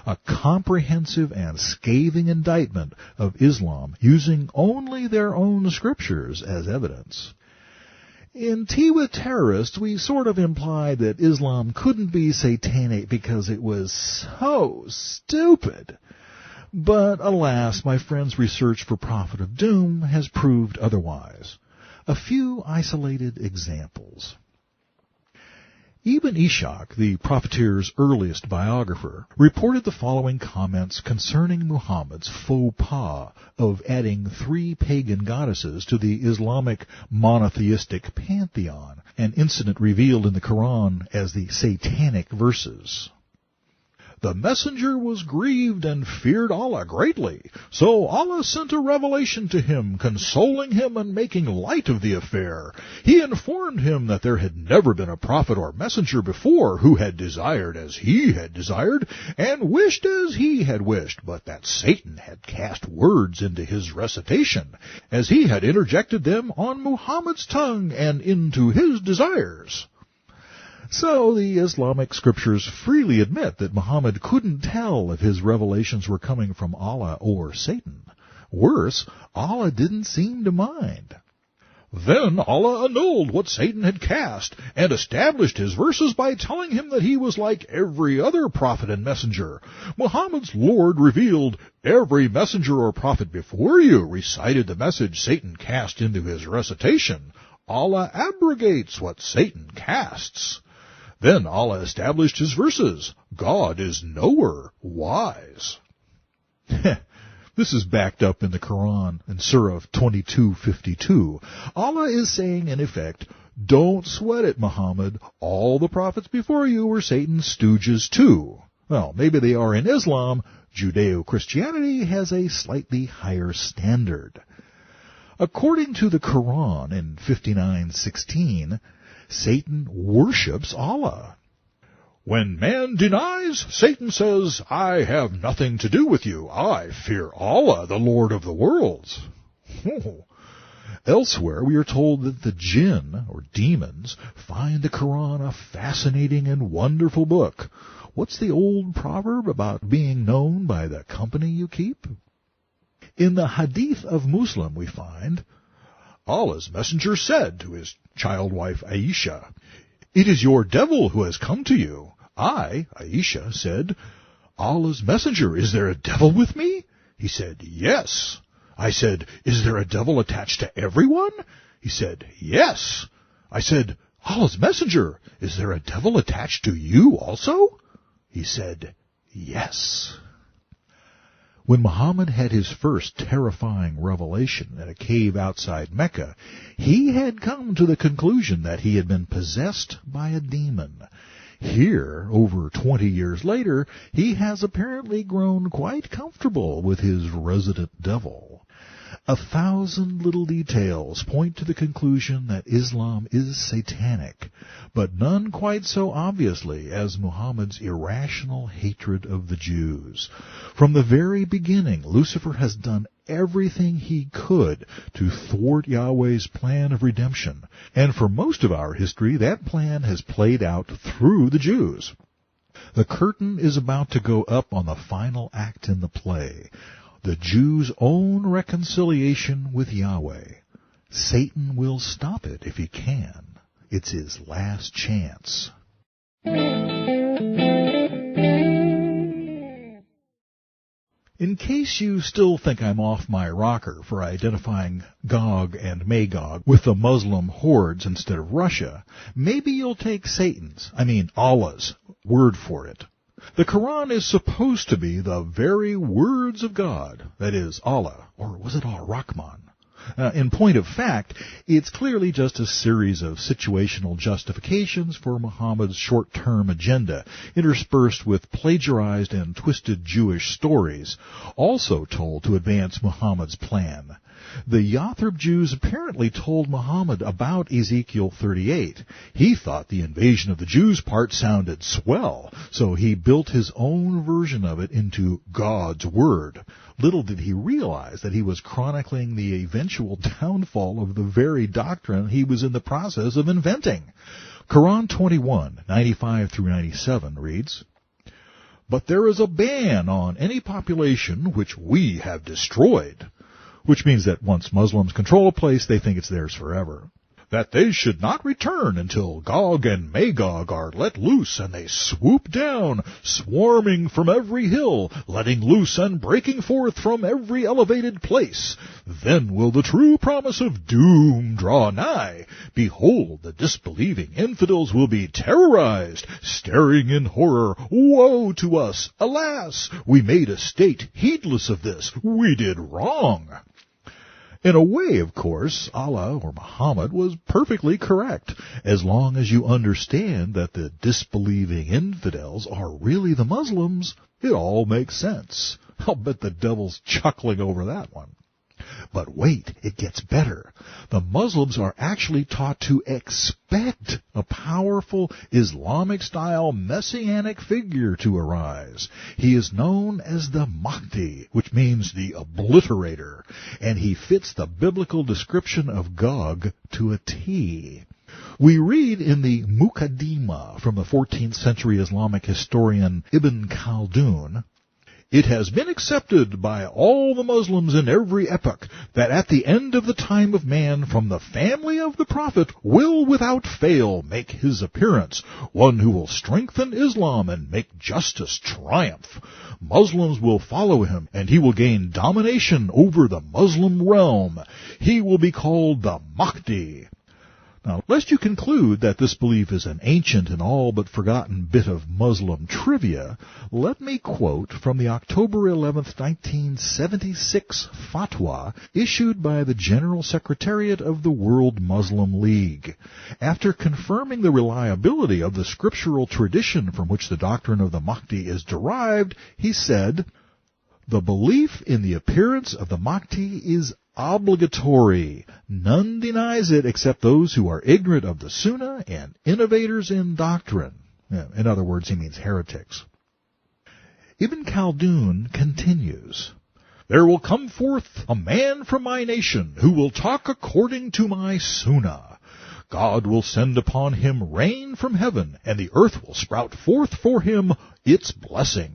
a comprehensive and scathing indictment of Islam using only their own scriptures as evidence. In Tea with Terrorists, we sort of implied that Islam couldn't be satanic because it was so stupid. But alas, my friend's research for Prophet of Doom has proved otherwise. A few isolated examples. Ibn Ishaq, the Propheteer's earliest biographer, reported the following comments concerning Muhammad's faux pas of adding 3 pagan goddesses to the Islamic monotheistic pantheon, an incident revealed in the Quran as the Satanic verses. The messenger was grieved and feared Allah greatly, so Allah sent a revelation to him, consoling him and making light of the affair. He informed him that there had never been a prophet or messenger before who had desired as he had desired, and wished as he had wished, but that Satan had cast words into his recitation, as he had interjected them on Muhammad's tongue and into his desires. So the Islamic scriptures freely admit that Muhammad couldn't tell if his revelations were coming from Allah or Satan. Worse, Allah didn't seem to mind. Then Allah annulled what Satan had cast, and established his verses by telling him that he was like every other prophet and messenger. Muhammad's Lord revealed, every messenger or prophet before you recited the message Satan cast into his recitation. Allah abrogates what Satan casts. Then Allah established his verses. God is knower, wise. This is backed up in the Quran in Surah 22:52. Allah is saying, in effect, don't sweat it, Muhammad. All the prophets before you were Satan's stooges too. Well, maybe they are in Islam. Judeo-Christianity has a slightly higher standard. According to the Quran in 59:16, Satan worships Allah. When man denies, Satan says, I have nothing to do with you. I fear Allah, the Lord of the worlds. Elsewhere, we are told that the jinn, or demons, find the Quran a fascinating and wonderful book. What's the old proverb about being known by the company you keep? In the Hadith of Muslim, we find, Allah's messenger said to his child wife Aisha, it is your devil who has come to you. I, Aisha, said, Allah's messenger, is there a devil with me? He said, yes. I said, is there a devil attached to everyone? He said, yes. I said, Allah's messenger, is there a devil attached to you also? He said, yes. When Muhammad had his first terrifying revelation in a cave outside Mecca, he had come to the conclusion that he had been possessed by a demon. Here, over 20 years later, he has apparently grown quite comfortable with his resident devil. 1,000 little details point to the conclusion that Islam is satanic, but none quite so obviously as Muhammad's irrational hatred of the Jews. From the very beginning, Lucifer has done everything he could to thwart Yahweh's plan of redemption, and for most of our history, that plan has played out through the Jews. The curtain is about to go up on the final act in the play, the Jews' own reconciliation with Yahweh. Satan will stop it if he can. It's his last chance. In case you still think I'm off my rocker for identifying Gog and Magog with the Muslim hordes instead of Russia, maybe you'll take Allah's, word for it. The Quran is supposed to be the very words of God, that is, Allah, or was it Ar-Rahman? In point of fact, it's clearly just a series of situational justifications for Muhammad's short-term agenda, interspersed with plagiarized and twisted Jewish stories, also told to advance Muhammad's plan. The Yathrib Jews apparently told Muhammad about Ezekiel 38. He thought the invasion of the Jews part sounded swell, so he built his own version of it into God's Word. Little did he realize that he was chronicling the eventual downfall of the very doctrine he was in the process of inventing. Quran 21:95-97 reads, but there is a ban on any population which we have destroyed, which means that once Muslims control a place, they think it's theirs forever. That they should not return until Gog and Magog are let loose, and they swoop down, swarming from every hill, letting loose and breaking forth from every elevated place. Then will the true promise of doom draw nigh. Behold, the disbelieving infidels will be terrorized, staring in horror. Woe to us! Alas! We made a state heedless of this. We did wrong. In a way, of course, Allah or Muhammad was perfectly correct, as long as you understand that the disbelieving infidels are really the Muslims. It all makes sense. I'll bet the devil's chuckling over that one. But wait, it gets better. The Muslims are actually taught to expect a powerful Islamic-style messianic figure to arise. He is known as the Mahdi, which means the obliterator, and he fits the biblical description of Gog to a T. We read in the Muqaddimah from the 14th century Islamic historian Ibn Khaldun, "It has been accepted by all the Muslims in every epoch that at the end of the time of man from the family of the Prophet will without fail make his appearance, one who will strengthen Islam and make justice triumph. Muslims will follow him, and he will gain domination over the Muslim realm. He will be called the Mahdi." Now, lest you conclude that this belief is an ancient and all but forgotten bit of Muslim trivia, let me quote from the October 11th, 1976 fatwa issued by the General Secretariat of the World Muslim League. After confirming the reliability of the scriptural tradition from which the doctrine of the Mahdi is derived, he said, "The belief in the appearance of the Mahdi is obligatory. None denies it except those who are ignorant of the Sunnah and innovators in doctrine." In other words, he means heretics. Ibn Khaldun continues, "There will come forth a man from my nation who will talk according to my Sunnah. God will send upon him rain from heaven, and the earth will sprout forth for him its blessing.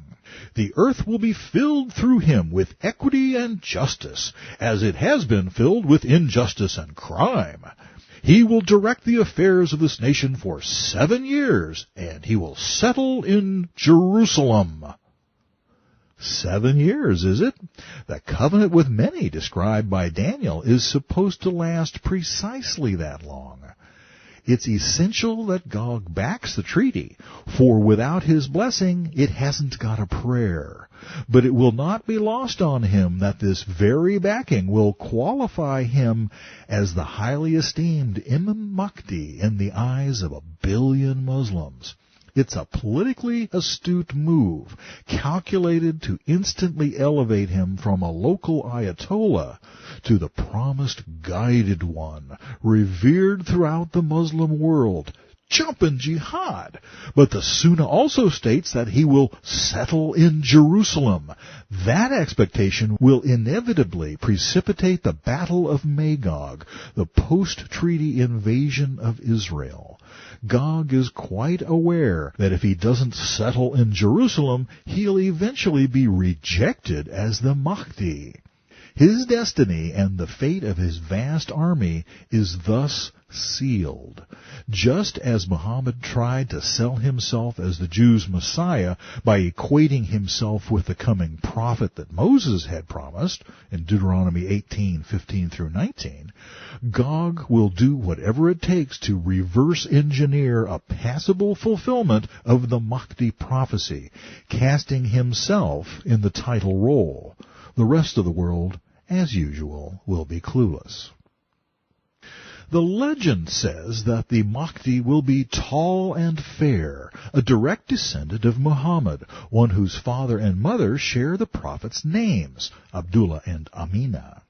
The earth will be filled through him with equity and justice, as it has been filled with injustice and crime. He will direct the affairs of this nation for 7 years, and he will settle in Jerusalem." 7 years, is it? The covenant with many described by Daniel is supposed to last precisely that long. It's essential that Gog backs the treaty, for without his blessing, it hasn't got a prayer. But it will not be lost on him that this very backing will qualify him as the highly esteemed Imam Mahdi in the eyes of 1 billion Muslims. It's a politically astute move, calculated to instantly elevate him from a local Ayatollah to the promised guided one, revered throughout the Muslim world. Jumpin' jihad! But the Sunnah also states that he will settle in Jerusalem. That expectation will inevitably precipitate the Battle of Magog, the post-treaty invasion of Israel. Gog is quite aware that if he doesn't settle in Jerusalem, he'll eventually be rejected as the Mahdi. His destiny and the fate of his vast army is thus sealed. Just as Muhammad tried to sell himself as the Jews' Messiah by equating himself with the coming prophet that Moses had promised in Deuteronomy 18:15 through 19, Gog will do whatever it takes to reverse engineer a passable fulfillment of the Mahdi prophecy, casting himself in the title role. The rest of the world, as usual, will be clueless. The legend says that the Mahdi will be tall and fair, a direct descendant of Muhammad, one whose father and mother share the prophet's names, Abdullah and Amina.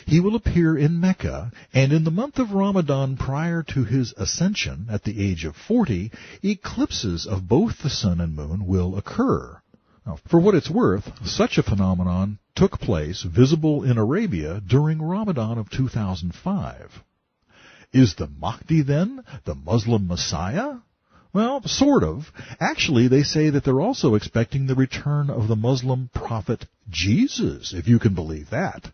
He will appear in Mecca, and in the month of Ramadan prior to his ascension, at the age of 40, eclipses of both the sun and moon will occur. Now, for what it's worth, such a phenomenon took place, visible in Arabia, during Ramadan of 2005. Is the Mahdi, then, the Muslim Messiah? Well, sort of. Actually, they say that they're also expecting the return of the Muslim prophet Jesus, if you can believe that.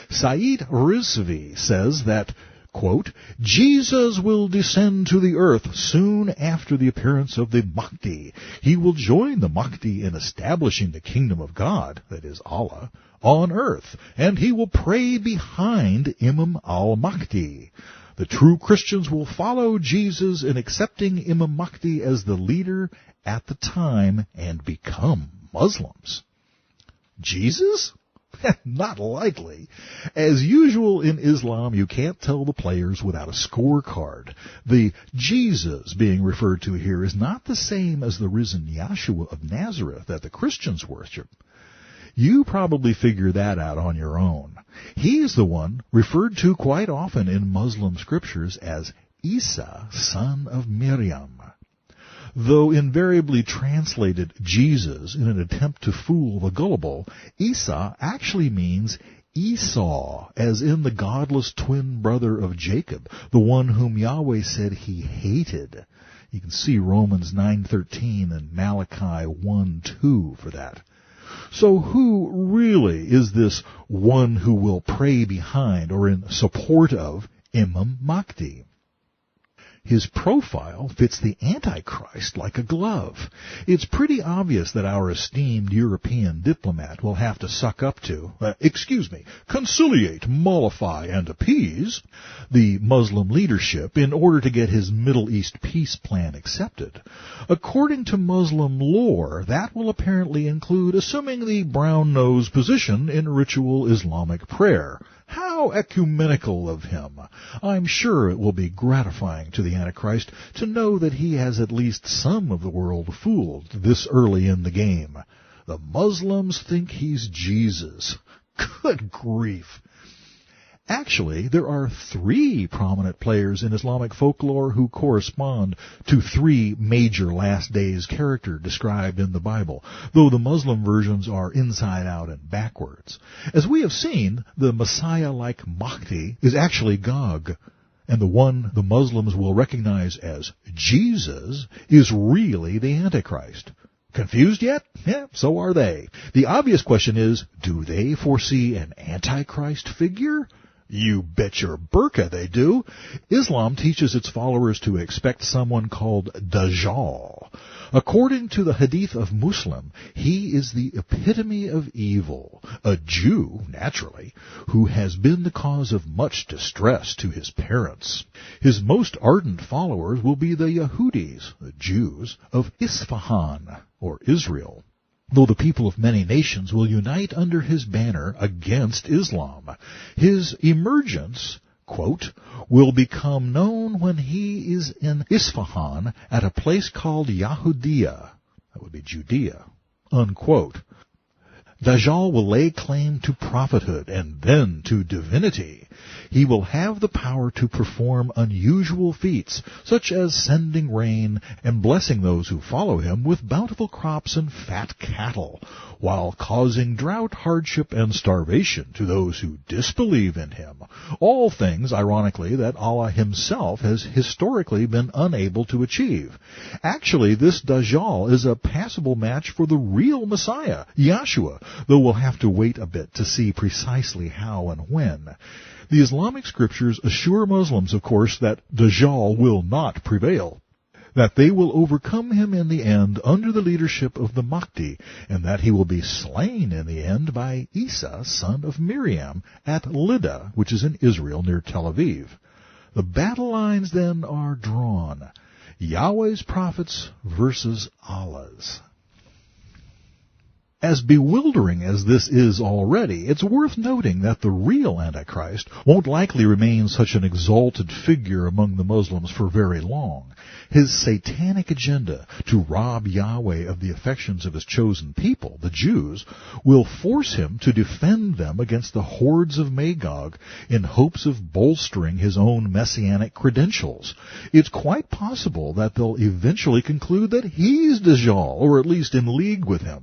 Said Rizvi says that, quote, Jesus will descend to the earth soon after the appearance of the Mahdi. He will join the Mahdi in establishing the kingdom of God, that is Allah, on earth, and he will pray behind Imam al-Mahdi. The true Christians will follow Jesus in accepting Imam Mahdi as the leader at the time and become Muslims. Jesus? Not likely. As usual in Islam, you can't tell the players without a scorecard. The Jesus being referred to here is not the same as the risen Yahshua of Nazareth that the Christians worship. You probably figure that out on your own. He is the one referred to quite often in Muslim scriptures as Isa, son of Miriam. Though invariably translated Jesus in an attempt to fool the gullible, Isa actually means Esau, as in the godless twin brother of Jacob, the one whom Yahweh said he hated. You can see Romans 9:13 and Malachi 1:2 for that. So who really is this one who will pray behind or in support of Imam Mahdi? His profile fits the Antichrist like a glove. It's pretty obvious that our esteemed European diplomat will have to suck up to, conciliate, mollify, and appease the Muslim leadership in order to get his Middle East peace plan accepted. According to Muslim lore, that will apparently include assuming the brown-nose position in ritual Islamic prayer. How ecumenical of him! I'm sure it will be gratifying to the Antichrist to know that he has at least some of the world fooled this early in the game. The Muslims think he's Jesus. Good grief! Actually, there are 3 prominent players in Islamic folklore who correspond to 3 major last days characters described in the Bible, though the Muslim versions are inside out and backwards. As we have seen, the Messiah-like Mahdi is actually Gog, and the one the Muslims will recognize as Jesus is really the Antichrist. Confused yet? Yeah, so are they. The obvious question is, do they foresee an Antichrist figure? You bet your burqa they do. Islam teaches its followers to expect someone called Dajjal. According to the Hadith of Muslim, he is the epitome of evil, a Jew, naturally, who has been the cause of much distress to his parents. His most ardent followers will be the Yahudis, the Jews, of Isfahan, or Israel, though the people of many nations will unite under his banner against Islam. His emergence, quote, will become known when he is in Isfahan at a place called Yahudiya, that would be Judea, unquote. Dajjal will lay claim to prophethood and then to divinity. He will have the power to perform unusual feats, such as sending rain and blessing those who follow him with bountiful crops and fat cattle, while causing drought, hardship, and starvation to those who disbelieve in him. All things, ironically, that Allah himself has historically been unable to achieve. Actually, this Dajjal is a passable match for the real Messiah, Yahshua, though we'll have to wait a bit to see precisely how and when. The Islamic scriptures assure Muslims, of course, that Dajjal will not prevail, that they will overcome him in the end under the leadership of the Mahdi, and that he will be slain in the end by Isa, son of Miriam, at Lydda, which is in Israel near Tel Aviv. The battle lines then are drawn. Yahweh's prophets versus Allah's. As bewildering as this is already, it's worth noting that the real Antichrist won't likely remain such an exalted figure among the Muslims for very long. His satanic agenda to rob Yahweh of the affections of his chosen people, the Jews, will force him to defend them against the hordes of Magog in hopes of bolstering his own messianic credentials. It's quite possible that they'll eventually conclude that he's Dajjal, or at least in league with him.